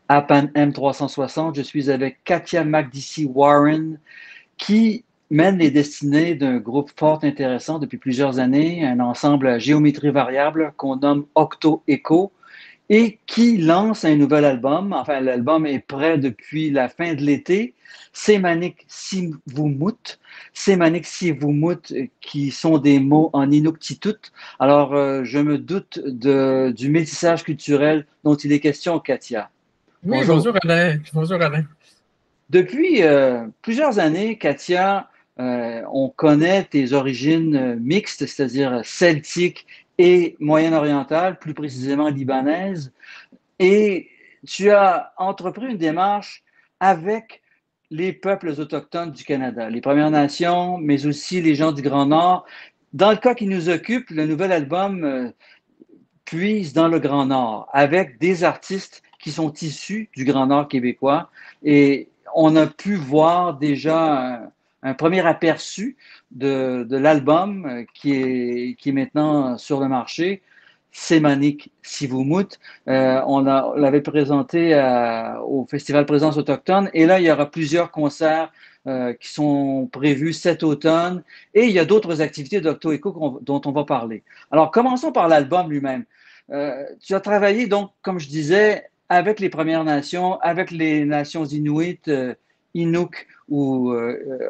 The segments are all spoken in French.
APAN M360. Je suis avec Katia Makdissi-Warren, qui mène les destinées d'un groupe fort intéressant depuis plusieurs années, un ensemble à géométrie variable qu'on nomme Octo Echo, et qui lance un nouvel album. Enfin, l'album est prêt depuis la fin de l'été. Sémanik Sivumut. Sémanik Sivumut, qui sont des mots en inuktitut. Alors, je me doute du métissage culturel dont il est question, Katia. Oui, Bonjour. bonjour Alain. Bonjour Alain. Depuis plusieurs années, Katia, on connaît tes origines mixtes, c'est-à-dire celtiques et moyen-orientales, plus précisément libanaises. Et tu as entrepris une démarche avec les peuples autochtones du Canada, les Premières Nations, mais aussi les gens du Grand Nord. Dans le cas qui nous occupe, le nouvel album puise dans le Grand Nord avec des artistes qui sont issus du Grand Nord québécois. Et on a pu voir déjà un premier aperçu de l'album qui est maintenant sur le marché. Sémanik Sivumut. On l'avait présenté au Festival Présence autochtone. Et là, il y aura plusieurs concerts qui sont prévus cet automne. Et il y a d'autres activités d'Octo Echo dont on va parler. Alors, commençons par l'album lui-même. Tu as travaillé, donc, comme je disais, avec les Premières Nations, avec les nations inuites, Inuk, ou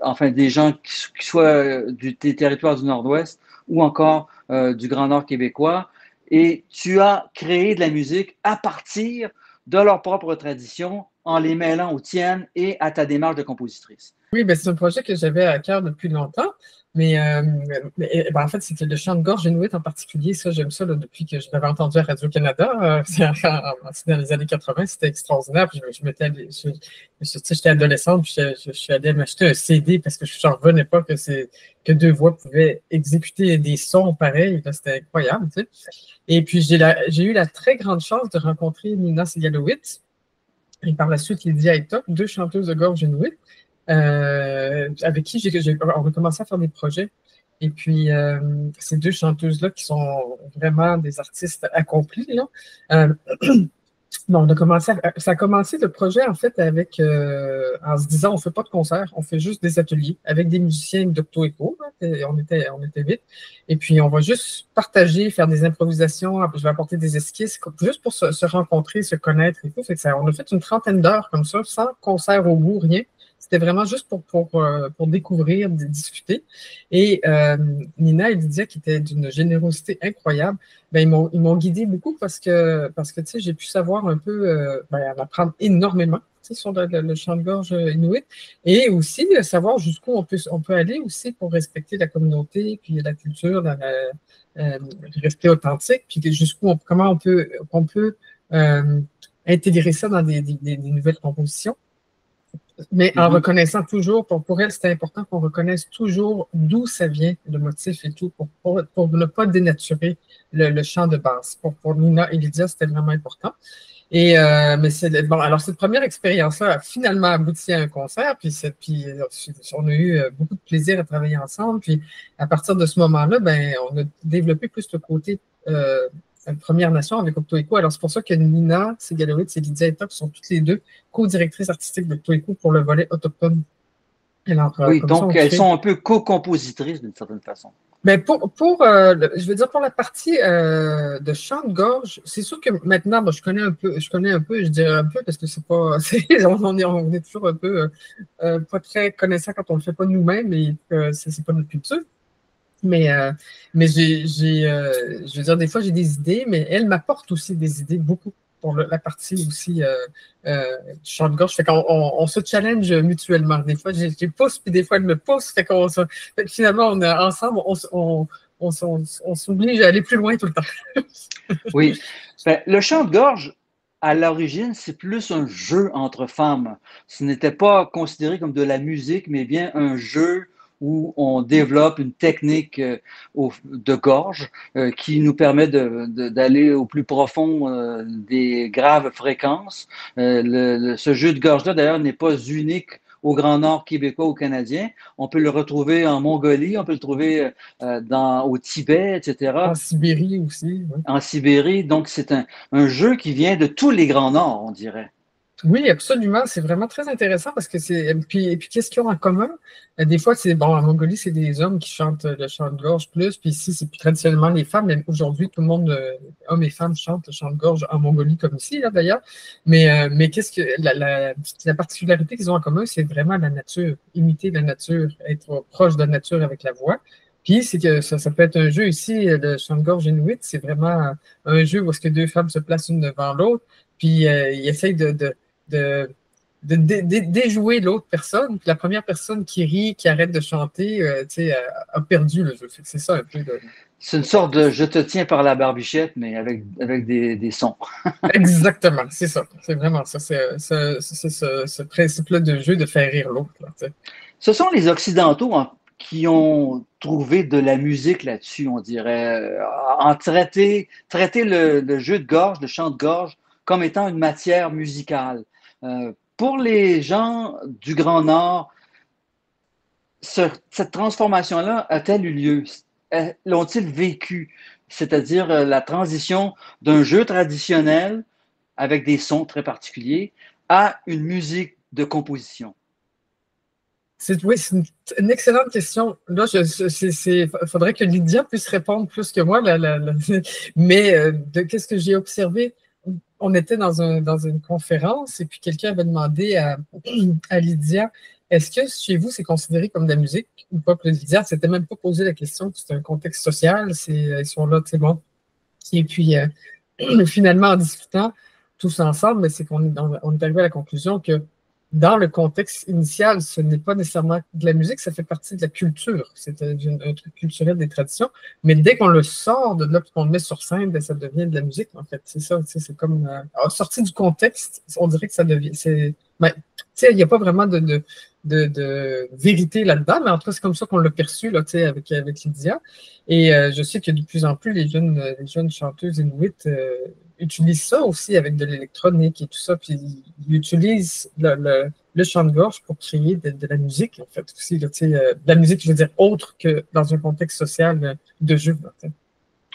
enfin des gens qui soient des territoires du Nord-Ouest ou encore du Grand Nord québécois. Et tu as créé de la musique à partir de leur propre tradition en les mêlant aux tiennes et à ta démarche de compositrice. Oui, ben, c'est un projet que j'avais à cœur depuis longtemps, mais en fait, c'était le chant de gorge inuit en particulier. Ça, j'aime ça là, depuis que je l'avais entendu à Radio-Canada. C'est dans les années 80, c'était extraordinaire. Puis j'étais adolescente, puis je suis allée m'acheter un CD parce que je n'en revenais pas que deux voix pouvaient exécuter des sons pareils. C'était incroyable, tu sais. Et puis, j'ai eu la très grande chance de rencontrer Nina Segalowitz et par la suite Lydia Aitok, deux chanteuses de gorge inuit, avec qui on a commencé à faire des projets. Et puis, ces deux chanteuses-là qui sont vraiment des artistes accomplis, là, bon, ça a commencé le projet en fait en se disant on ne fait pas de concert, on fait juste des ateliers avec des musiciens d'Octo Echo. On était 8. Et puis on va juste partager, faire des improvisations. Je vais apporter des esquisses juste pour se rencontrer, se connaître et tout. On a fait une trentaine d'heures comme ça, sans concert au bout, rien. C'était vraiment juste pour découvrir, discuter. Et Nina et Lydia, qui étaient d'une générosité incroyable, ben, ils m'ont guidé beaucoup parce que tu sais, j'ai pu savoir un peu, en apprendre énormément sur le chant de gorge inuit et aussi savoir jusqu'où on peut aller aussi pour respecter la communauté, puis la culture, rester authentique, puis comment on peut intégrer ça dans des nouvelles compositions. Mais en reconnaissant toujours, pour elle, c'était important qu'on reconnaisse toujours d'où ça vient, le motif et tout, pour ne pas dénaturer le chant de base. Pour Nina et Lydia, c'était vraiment important. Mais alors cette première expérience-là a finalement abouti à un concert, puis on a eu beaucoup de plaisir à travailler ensemble. Puis à partir de ce moment-là, ben, on a développé plus le côté Première Nation avec Octo Echo. Alors, c'est pour ça que Nina Segalowitz et Lydia Aitok sont toutes les deux co-directrices artistiques d'Octo Echo pour le volet autochtone. Alors, Oui, comme ça, donc elles sont un peu co-compositrices d'une certaine façon. Ben je veux dire pour la partie de chant de gorge, c'est sûr que maintenant, je connais un peu, je dirais un peu parce que c'est pas, on est toujours un peu pas très connaissant quand on le fait pas nous-mêmes et que c'est pas notre culture. Mais je veux dire, des fois, j'ai des idées, mais elle m'apporte aussi des idées, beaucoup, pour la partie aussi du chant de gorge. Fait qu'on se challenge mutuellement. Des fois, je pousse, puis des fois, elle me pousse. Fait que finalement, on est ensemble, on s'oblige à aller plus loin tout le temps. Oui. Ben, le chant de gorge, à l'origine, c'est plus un jeu entre femmes. Ce n'était pas considéré comme de la musique, mais bien un jeu où on développe une technique de gorge qui nous permet d'aller au plus profond des graves fréquences. Ce jeu de gorge-là, d'ailleurs, n'est pas unique au Grand Nord québécois ou canadien. On peut le retrouver en Mongolie, on peut le trouver au Tibet, En etc. Sibérie aussi. Ouais. En Sibérie. Donc, c'est un jeu qui vient de tous les Grands Nords, on dirait. Oui, absolument. C'est vraiment très intéressant parce que c'est. Et puis qu'est-ce qu'ils ont en commun? Des fois, c'est bon, en Mongolie, c'est des hommes qui chantent le chant de gorge plus, puis ici, c'est plus traditionnellement les femmes. Mais aujourd'hui, tout le monde, hommes et femmes, chantent le chant de gorge en Mongolie, comme ici, là, d'ailleurs. Mais qu'est-ce que la particularité qu'ils ont en commun, c'est vraiment la nature, imiter la nature, être proche de la nature avec la voix. Puis, c'est que ça peut être un jeu ici, le chant de gorge inuit, c'est vraiment un jeu où est-ce que deux femmes se placent une devant l'autre, puis ils essayent de, de déjouer l'autre personne. Puis la première personne qui rit, qui arrête de chanter, a perdu le jeu. C'est ça un peu de. C'est une sorte de je te tiens par la barbichette, mais avec des sons. Exactement, c'est ça. C'est vraiment ça. C'est ce principe-là de jeu de faire rire l'autre. Ce sont les Occidentaux qui ont trouvé de la musique là-dessus, on dirait, en traiter le jeu de gorge, le chant de gorge, comme étant une matière musicale. Pour les gens du Grand Nord, cette transformation-là a-t-elle eu lieu? L'ont-ils vécu? C'est-à-dire la transition d'un jeu traditionnel avec des sons très particuliers à une musique de composition? Oui, c'est une excellente question. Là, faudrait que Lydia puisse répondre plus que moi. Mais qu'est-ce que j'ai observé? On était dans une conférence et puis quelqu'un avait demandé à Lydia, est-ce que chez vous, c'est considéré comme de la musique ou pas? Puis Lydia ne s'était même pas posé la question, c'est un contexte social, ils sont là, c'est bon. Et puis, finalement, en discutant tous ensemble, c'est on est arrivé à la conclusion que dans le contexte initial, ce n'est pas nécessairement de la musique, ça fait partie de la culture. C'est un truc culturel des traditions. Mais dès qu'on le sort de là, qu'on le met sur scène, ça devient de la musique, en fait. C'est ça, c'est comme sorti du contexte, on dirait que ça devient. Il n'y a pas vraiment de vérité là-dedans, mais en tout cas, c'est comme ça qu'on l'a perçu là, avec Lydia. Et je sais que de plus en plus, les jeunes chanteuses inuites utilisent ça aussi avec de l'électronique et tout ça, puis ils utilisent le chant de gorge pour créer de la musique, en fait, aussi, là, de la musique, je veux dire, autre que dans un contexte social de jeu. Là,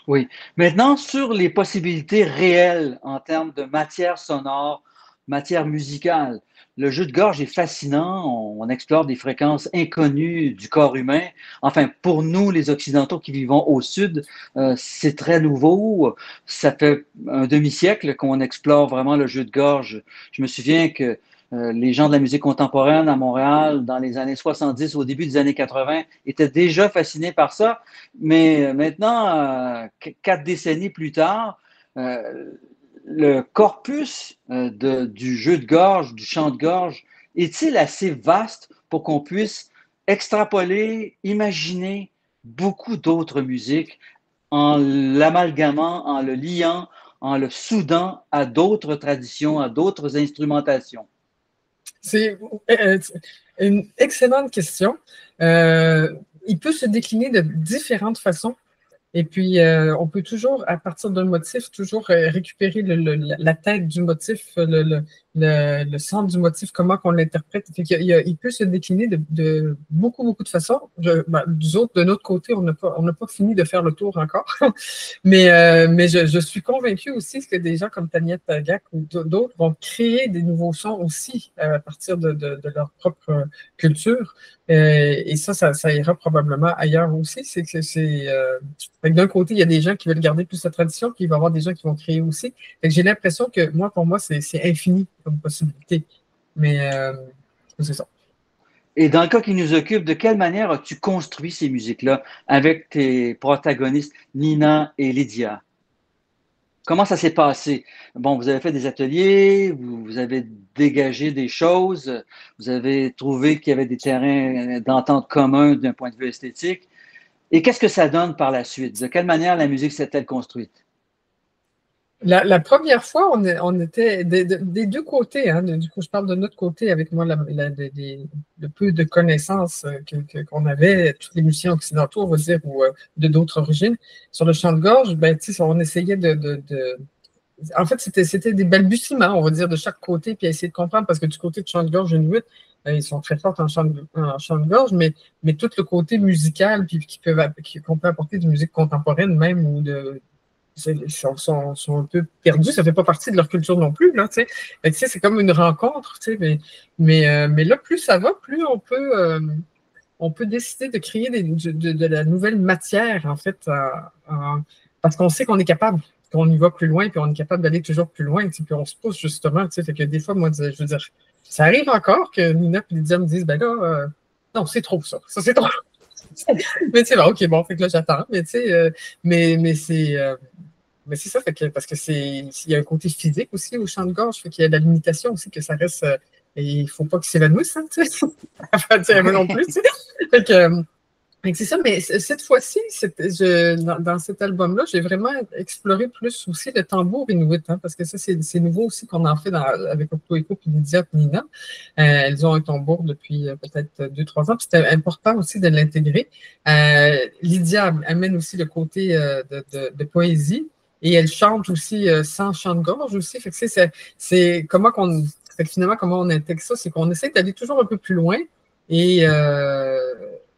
oui. Maintenant, sur les possibilités réelles en termes de matière sonore, matière musicale, le jeu de gorge est fascinant. On explore des fréquences inconnues du corps humain. Enfin, pour nous, les Occidentaux qui vivons au sud, c'est très nouveau. Ça fait un demi-siècle qu'on explore vraiment le jeu de gorge. Je me souviens que les gens de la musique contemporaine à Montréal, dans les années 70, au début des années 80, étaient déjà fascinés par ça. Mais maintenant, 4 décennies plus tard, le corpus du jeu de gorge, du chant de gorge, est-il assez vaste pour qu'on puisse extrapoler, imaginer beaucoup d'autres musiques en l'amalgamant, en le liant, en le soudant à d'autres traditions, à d'autres instrumentations? C'est une excellente question. Il peut se décliner de différentes façons. Et puis, on peut toujours, à partir d'un motif, toujours récupérer la tête du motif, le centre du motif, comment on l'interprète. Il peut se décliner de beaucoup, beaucoup de façons. De notre côté, on n'a pas fini de faire le tour encore. mais je suis convaincue aussi que des gens comme Tania Tagak ou d'autres vont créer des nouveaux sons aussi à partir de leur propre culture. Et ça ira probablement ailleurs aussi. D'un côté, il y a des gens qui veulent garder plus la tradition, puis il va y avoir des gens qui vont créer aussi. J'ai l'impression que pour moi, c'est infini comme possibilité. Mais c'est ça. Et dans le cas qui nous occupe, de quelle manière as-tu construit ces musiques-là avec tes protagonistes, Nina et Lydia? Comment ça s'est passé? Bon, vous avez fait des ateliers, vous avez dégagé des choses, vous avez trouvé qu'il y avait des terrains d'entente communs d'un point de vue esthétique. Et qu'est-ce que ça donne par la suite? De quelle manière la musique s'est-elle construite? La première fois, on était des deux côtés. Hein, du coup, je parle de notre côté avec moi, le peu de connaissances qu'on avait, tous les musiciens occidentaux, on va dire, ou de d'autres origines. Sur le chant de gorge, on essayait en fait, c'était des balbutiements, on va dire, de chaque côté, puis essayer de comprendre, parce que du côté de chant de gorge inuit, ils sont très forts en chant de gorge, mais tout le côté musical, puis qu'on peut apporter de musique contemporaine même, ou sont un peu perdus, ça ne fait pas partie de leur culture non plus, là, tu sais. Fait que, tu sais, c'est comme une rencontre, tu sais, mais là, plus ça va, plus on peut décider de créer de la nouvelle matière, en fait, parce qu'on sait qu'on est capable, qu'on y va plus loin, puis on est capable d'aller toujours plus loin, puis on se pousse justement. Fait que des fois, moi, je veux dire, ça arrive encore que Nina et Lydia me disent, ben là, non, c'est trop ça. Ça, c'est trop. Mais tu sais, ben, OK, bon, fait que là, j'attends. Mais tu sais, mais c'est ça, fait que, parce que il y a un côté physique aussi au chant de gorge, fait qu'il y a de la limitation aussi, que ça reste. Et il ne faut pas qu'il s'évanouisse, hein, tu sais. Enfin, moi non plus, tu sais. Fait que c'est ça, mais cette fois-ci, dans cet album-là, j'ai vraiment exploré plus aussi le tambour inuit, hein, parce que ça, c'est nouveau aussi qu'on en fait avec Octoéco puis Lydia et Nina. Elles ont un tambour depuis peut-être 2-3 ans, puis c'était important aussi de l'intégrer. Lydia amène aussi le côté de poésie, et elle chante aussi sans chant de gorge aussi. Fait que c'est comment qu'on... Fait que finalement, comment on intègre ça, c'est qu'on essaie d'aller toujours un peu plus loin,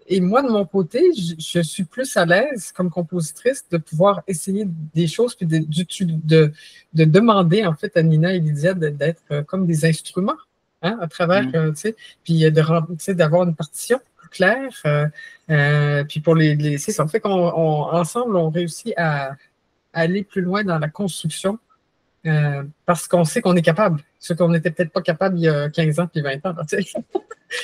et moi, de mon côté, je suis plus à l'aise comme compositrice de pouvoir essayer des choses puis de demander en fait à Nina et Lydia d'être comme des instruments, hein, à travers, tu sais, puis d'avoir une partition plus claire. Puis pour c'est ça, fait qu'ensemble, on réussit à aller plus loin dans la construction parce qu'on sait qu'on est capable, ce qu'on n'était peut-être pas capable il y a 15 ans puis 20 ans. Tu sais.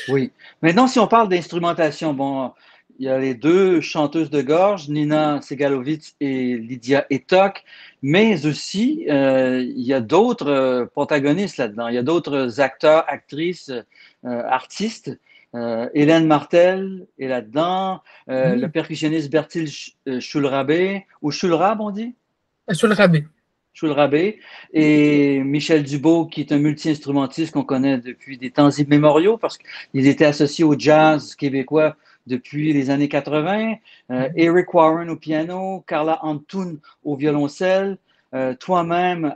Oui. Maintenant, si on parle d'instrumentation, bon, il y a les deux chanteuses de gorge, Nina Segalovitz et Lydia Etok, mais aussi il y a d'autres protagonistes là-dedans. Il y a d'autres acteurs, actrices, artistes. Hélène Martel est là-dedans. Le percussionniste Bertil Schulrabe, ou Schulrab, on dit? Schulrabe. Schulrabe, et Michel Dubois, qui est un multi-instrumentiste qu'on connaît depuis des temps immémoriaux, parce qu'il était associé au jazz québécois depuis les années 80, Eric Warren au piano, Carla Antoun au violoncelle, toi-même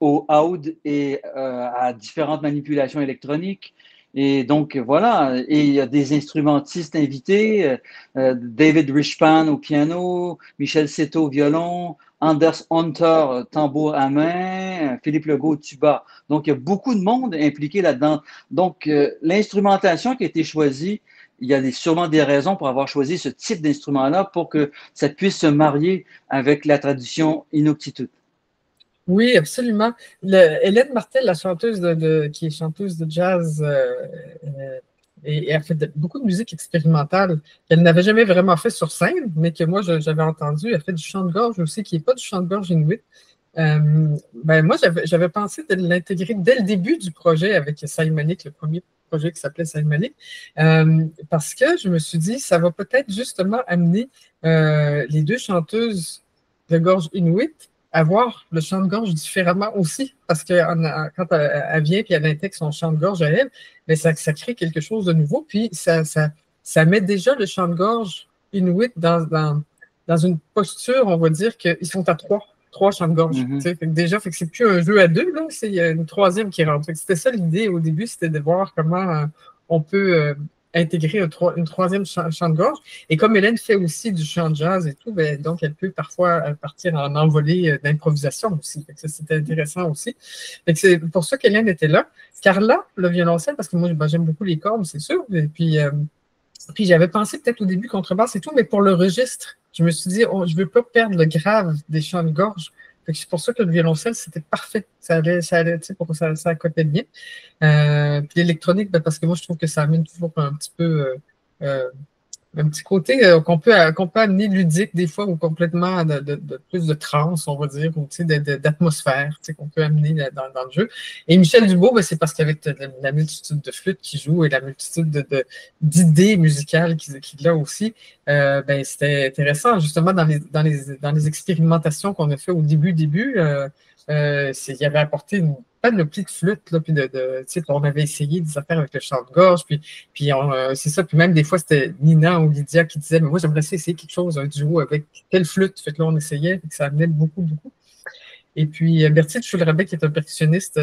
au oud et à différentes manipulations électroniques. Et donc, voilà, et il y a des instrumentistes invités, David Richpan au piano, Michel Seto au violon, Anders Hunter, tambour à main, Philippe Legault, tuba. Donc, il y a beaucoup de monde impliqué là-dedans. Donc, l'instrumentation qui a été choisie, il y a sûrement des raisons pour avoir choisi ce type d'instrument-là pour que ça puisse se marier avec la tradition Inuktitut. Oui, absolument. Hélène Martel, la chanteuse qui est chanteuse de jazz, et elle fait beaucoup de musique expérimentale qu'elle n'avait jamais vraiment fait sur scène, mais que moi, j'avais entendu. Elle fait du chant de gorge aussi, qui n'est pas du chant de gorge inuit. Moi, j'avais pensé de l'intégrer dès le début du projet avec Saïmanik, le premier projet qui s'appelait Saïmanik, parce que je me suis dit, ça va peut-être justement amener les deux chanteuses de gorge inuit à voir le chant de gorge différemment aussi, parce que quand elle vient et elle intègre son chant de gorge à elle, mais ça crée quelque chose de nouveau, puis ça met déjà le chant de gorge inuit dans une posture, on va dire qu'ils sont à trois chants de gorge. Fait que déjà, fait que c'est plus un jeu à deux, là, c'est une troisième qui rentre. C'était ça l'idée au début, c'était de voir comment on peut intégrer une troisième chant de gorge. Et comme Hélène fait aussi du chant de jazz et tout, ben, donc elle peut parfois partir en envolée d'improvisation aussi. Fait que ça, c'était intéressant aussi. Fait que c'est pour ça qu'Hélène était là. Carla, le violoncelle, parce que moi, j'aime beaucoup les cordes, c'est sûr. Et puis j'avais pensé peut-être au début contrebasse et tout, mais pour le registre, je me suis dit, je ne veux pas perdre le grave des chants de gorge. C'est pour ça que le violoncelle, c'était parfait. Ça allait, pour que ça accotait bien. Puis l'électronique, parce que moi, je trouve que ça amène toujours un petit peu un petit côté qu'on peut amener ludique des fois, ou complètement de plus de trance, on va dire, ou d'atmosphère qu'on peut amener dans le jeu. Et Michel Dubois, c'est parce qu'avec la multitude de flûtes qu'il joue et la multitude d'idées musicales qu'il a aussi, c'était intéressant. Justement, dans les expérimentations qu'on a fait au début, il avait apporté une panoplie de flûtes, là, puis on avait essayé des affaires avec le chant de gorge, puis c'est ça, puis même des fois, c'était Nina ou Lydia qui disaient, mais moi, j'aimerais essayer quelque chose, un duo avec telle flûte, fait que là, on essayait, et que ça amenait beaucoup. Et puis, Bertil Schulrabe, qui est un percussionniste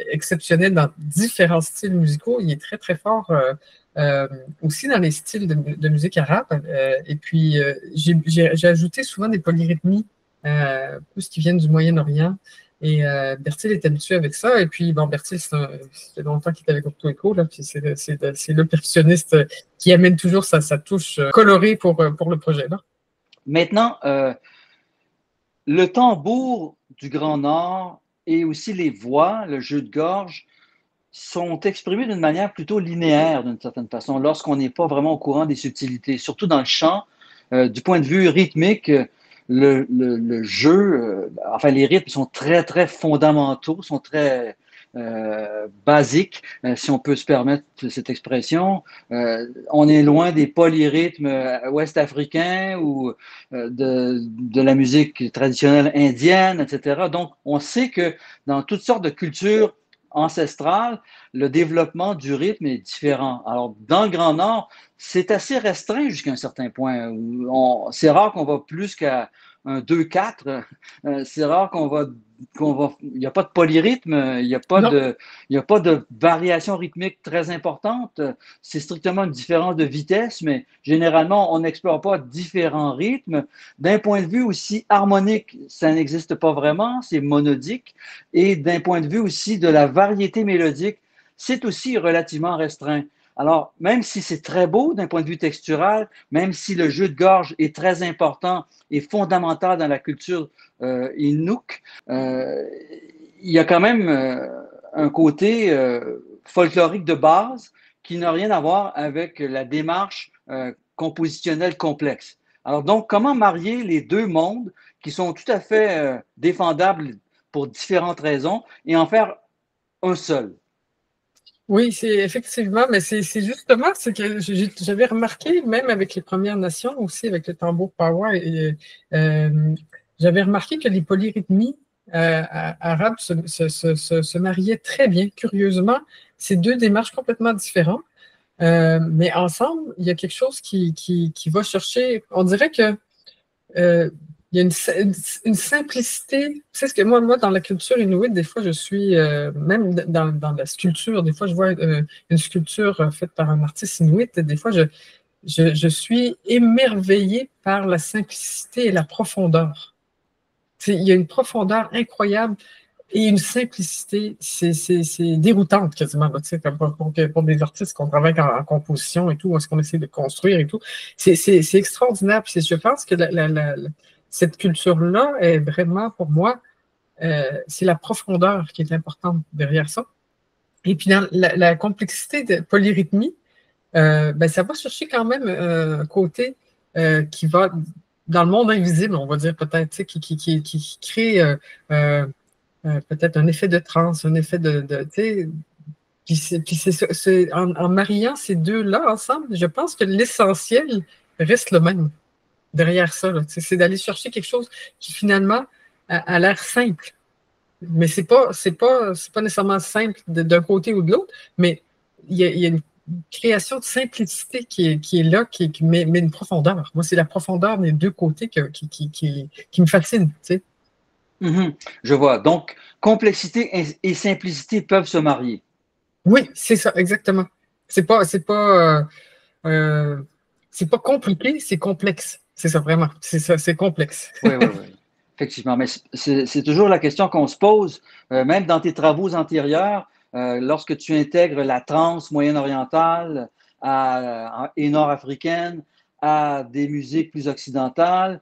exceptionnel dans différents styles musicaux, il est très, très fort aussi dans les styles de musique arabe, et puis j'ai ajouté souvent des polyrythmies plus qui viennent du Moyen-Orient. Et Bertil est habitué avec ça. Et puis, bon, Bertil, ça fait longtemps qu'il est avec Octo Echo, là, puis c'est le percussionniste qui amène toujours sa touche colorée pour le projet, là. Maintenant, le tambour du Grand Nord et aussi les voix, le jeu de gorge, sont exprimés d'une manière plutôt linéaire, d'une certaine façon, lorsqu'on n'est pas vraiment au courant des subtilités, surtout dans le chant. Du point de vue rythmique, le jeu, enfin les rythmes sont très, très fondamentaux, sont très basiques, si on peut se permettre cette expression. On est loin des polyrythmes ouest-africains ou de la musique traditionnelle indienne, etc. Donc, on sait que dans toutes sortes de cultures ancestrales, le développement du rythme est différent. Alors, dans le Grand Nord, c'est assez restreint jusqu'à un certain point. C'est rare qu'on va plus qu'à un 2-4. C'est rare il n'y a pas de polyrythme, il n'y a pas Non. il n'y a pas de variation rythmique très importante. C'est strictement une différence de vitesse, mais généralement, on n'explore pas différents rythmes. D'un point de vue aussi harmonique, ça n'existe pas vraiment, c'est monodique. Et d'un point de vue aussi de la variété mélodique, c'est aussi relativement restreint. Alors, même si c'est très beau d'un point de vue textural, même si le jeu de gorge est très important et fondamental dans la culture Inuk, il y a quand même un côté folklorique de base qui n'a rien à voir avec la démarche compositionnelle complexe. Alors donc, comment marier les deux mondes qui sont tout à fait défendables pour différentes raisons et en faire un seul? Oui, c'est effectivement, mais c'est justement ce que j'avais remarqué, même avec les Premières Nations, aussi avec le tambour power, j'avais remarqué que les polyrythmies arabes se mariaient très bien. Curieusement, c'est deux démarches complètement différentes, mais ensemble, il y a quelque chose qui va chercher. On dirait que il y a une simplicité. Tu sais, ce que moi, dans la culture inuit, des fois, je suis, même dans la sculpture, des fois, je vois une sculpture faite par un artiste inuit, des fois, je suis émerveillée par la simplicité et la profondeur. Il y a une profondeur incroyable et une simplicité, c'est déroutante quasiment, là, tu sais, comme pour des artistes qu'on travaille en composition et tout, est-ce qu'on essaie de construire et tout. C'est extraordinaire. Puis je pense que cette culture-là est vraiment, pour moi, c'est la profondeur qui est importante derrière ça. Et puis dans la complexité de polyrythmie, ben, ça va chercher quand même un côté qui va dans le monde invisible, on va dire peut-être, tu sais, qui crée peut-être un effet de transe, un effet tu sais, puis en mariant ces deux-là ensemble, je pense que l'essentiel reste le même derrière ça. C'est d'aller chercher quelque chose qui finalement a l'air simple. Mais c'est pas nécessairement simple d'un côté ou de l'autre, mais il y a une création de simplicité qui est là, qui met une profondeur. Moi, c'est la profondeur des deux côtés qui me fascine. Tu sais. Je vois. Donc, complexité et simplicité peuvent se marier. Oui, c'est ça, exactement. C'est pas, c'est pas, c'est pas compliqué, c'est complexe. C'est ça, vraiment. C'est ça, c'est complexe. Oui, oui, oui. Effectivement. Mais c'est toujours la question qu'on se pose, même dans tes travaux antérieurs, lorsque tu intègres la trance moyen-orientale et nord-africaine à des musiques plus occidentales,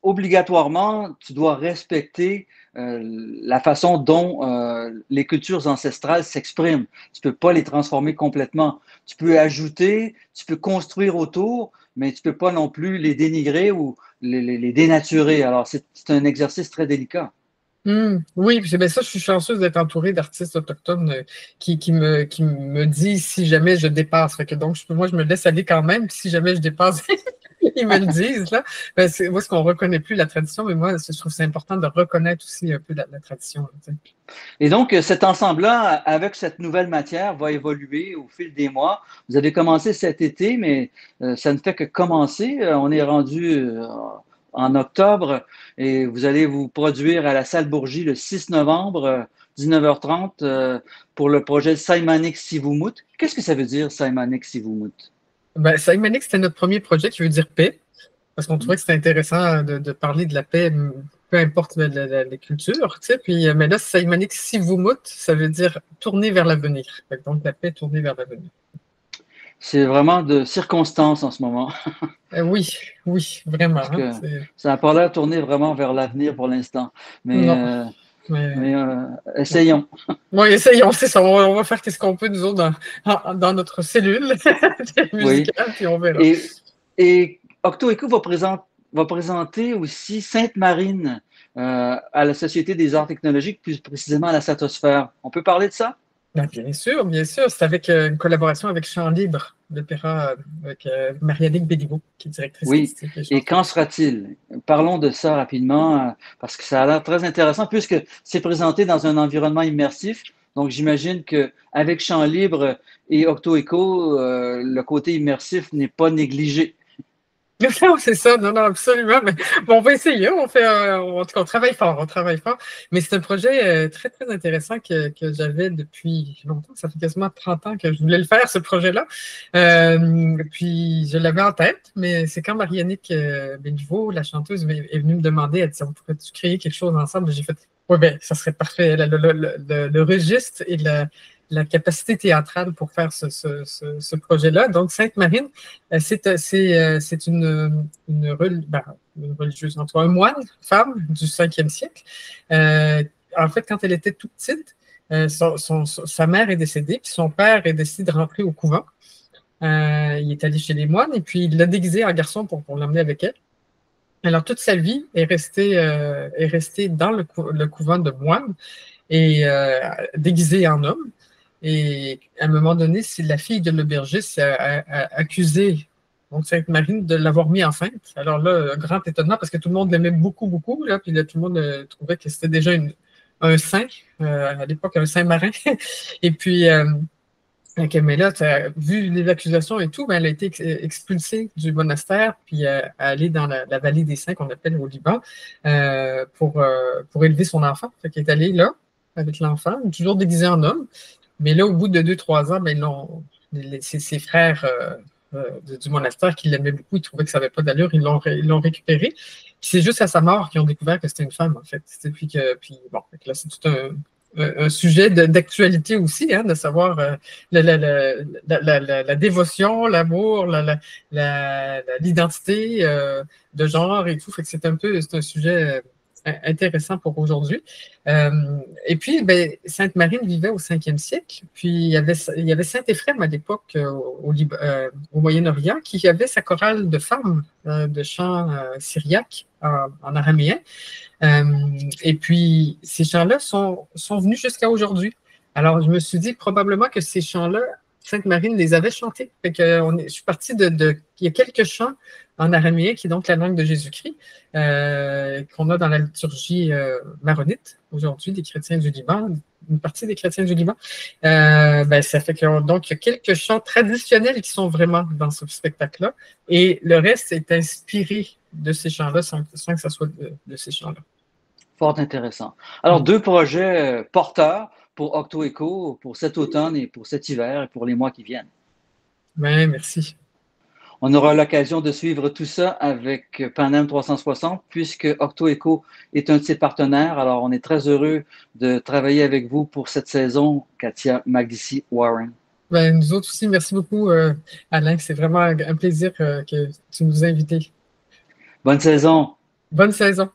obligatoirement, tu dois respecter la façon dont les cultures ancestrales s'expriment. Tu ne peux pas les transformer complètement. Tu peux ajouter, tu peux construire autour, mais tu ne peux pas non plus les dénigrer ou les dénaturer. Alors, c'est un exercice très délicat. Oui, puis ben ça, je suis chanceuse d'être entourée d'artistes autochtones qui me disent si jamais je dépasse. Fait que donc, moi, je me laisse aller quand même. Puis si jamais je dépasse, ils me le disent. Là. Ben, moi, ce qu'on ne reconnaît plus la tradition, mais moi, je trouve que c'est important de reconnaître aussi un peu la tradition. Tu sais. Et donc, cet ensemble-là, avec cette nouvelle matière, va évoluer au fil des mois. Vous avez commencé cet été, mais ça ne fait que commencer. On est rendu en octobre et vous allez vous produire à la Salle Bourgie le 6 novembre, 19h30, pour le projet Saimanik Sivumut. Qu'est-ce que ça veut dire, Saimanik Sivumut? Ben, Saïmanik, c'était notre premier projet qui veut dire paix. parce qu'on trouvait que c'était intéressant de parler de la paix, peu importe les cultures, tu sais. Puis, mais là, Saïmanik Sivumut, ça veut dire tourner vers l'avenir. Donc, la paix tournée vers l'avenir. C'est vraiment de circonstance en ce moment. Oui, oui, vraiment. Parce que ça n'a pas l'air de tourner vraiment vers l'avenir pour l'instant. Mais, Non, mais essayons. oui, essayons, c'est ça. On va faire ce qu'on peut, nous autres, dans notre cellule Oui. musicale, puis on verra. Et Octo Eco va présenter aussi Sainte-Marine à la Société des arts technologiques, plus précisément à la Satosphère. On peut parler de ça? Bien sûr, bien sûr. C'est avec une collaboration avec Chant Libre, l'opéra avec Marianne Béliveau, qui est directrice Oui. artistique. Et qu'en sera-t-il? Parlons de ça rapidement, parce que ça a l'air très intéressant, puisque c'est présenté dans un environnement immersif. Donc, j'imagine qu'avec Chant Libre et Octo Eco, le côté immersif n'est pas négligé. Non, c'est ça, non, absolument. Mais bon, on va essayer, en tout cas, on travaille fort, Mais c'est un projet très, très intéressant que j'avais depuis longtemps. Ça fait quasiment 30 ans que je voulais le faire, ce projet-là. Puis, je l'avais en tête, mais c'est quand Mariannick Béliveau, la chanteuse, est venue me demander, elle dit, on pourrait-tu créer quelque chose ensemble? J'ai fait, oui, bien, ça serait parfait. Le registre et la capacité théâtrale pour faire ce projet-là. Donc, Sainte-Marine, c'est une religieuse, en tout cas, un moine, femme du 5e siècle. En fait, quand elle était toute petite, sa mère est décédée, puis son père est décidé de rentrer au couvent. Il est allé chez les moines, et puis il l'a déguisé en garçon pour l'emmener avec elle. Alors, toute sa vie est restée dans le couvent de moines et déguisée en homme. Et à un moment donné, c'est la fille de l'aubergiste a accusé donc Sainte-Marine de l'avoir mis enceinte. Alors là, un grand étonnement parce que tout le monde l'aimait beaucoup, beaucoup. Là, puis là, tout le monde trouvait que c'était déjà un saint, à l'époque, un saint marin. Et puis, mais là, vu les accusations et tout, ben, elle a été expulsée du monastère, puis aller dans la vallée des saints qu'on appelle au Liban pour élever son enfant. Fait qu'elle est allée là avec l'enfant, toujours déguisée en homme. Mais là, au bout de 2-3 ans, ben, ses frères du monastère qui l'aimaient beaucoup, ils trouvaient que ça n'avait pas d'allure, ils l'ont récupéré. Puis c'est juste à sa mort qu'ils ont découvert que c'était une femme, en fait. Puis bon, là, c'est tout un sujet d'actualité aussi, hein, de savoir la dévotion, l'amour, l'identité de genre et tout. Fait que c'est un sujet intéressant pour aujourd'hui. Et puis, ben, Sainte-Marine vivait au 5e siècle. Puis, il y avait Saint-Éphrem à l'époque au Moyen-Orient qui avait sa chorale de femmes de chants syriaques en araméen. Et puis, ces chants-là sont venus jusqu'à aujourd'hui. Alors, je me suis dit probablement que ces chants-là, Sainte-Marine les avait chantés. Fait que je suis partie il y a quelques chants en araméen, qui est donc la langue de Jésus-Christ, qu'on a dans la liturgie maronite, aujourd'hui, des chrétiens du Liban, une partie des chrétiens du Liban. Ben, ça fait donc il y a quelques chants traditionnels qui sont vraiment dans ce spectacle-là, et le reste est inspiré de ces chants-là, sans que ça soit de ces chants-là. Fort intéressant. Alors, 2 projets porteurs pour Octo Eco, pour cet automne et pour cet hiver et pour les mois qui viennent. Ben, merci. On aura l'occasion de suivre tout ça avec Panem 360, puisque Octo Eco est un de ses partenaires. Alors, on est très heureux de travailler avec vous pour cette saison, Katia Magdissi-Warren. Ben, nous autres aussi, merci beaucoup, Alain. C'est vraiment un plaisir que tu nous as invités. Bonne saison. Bonne saison.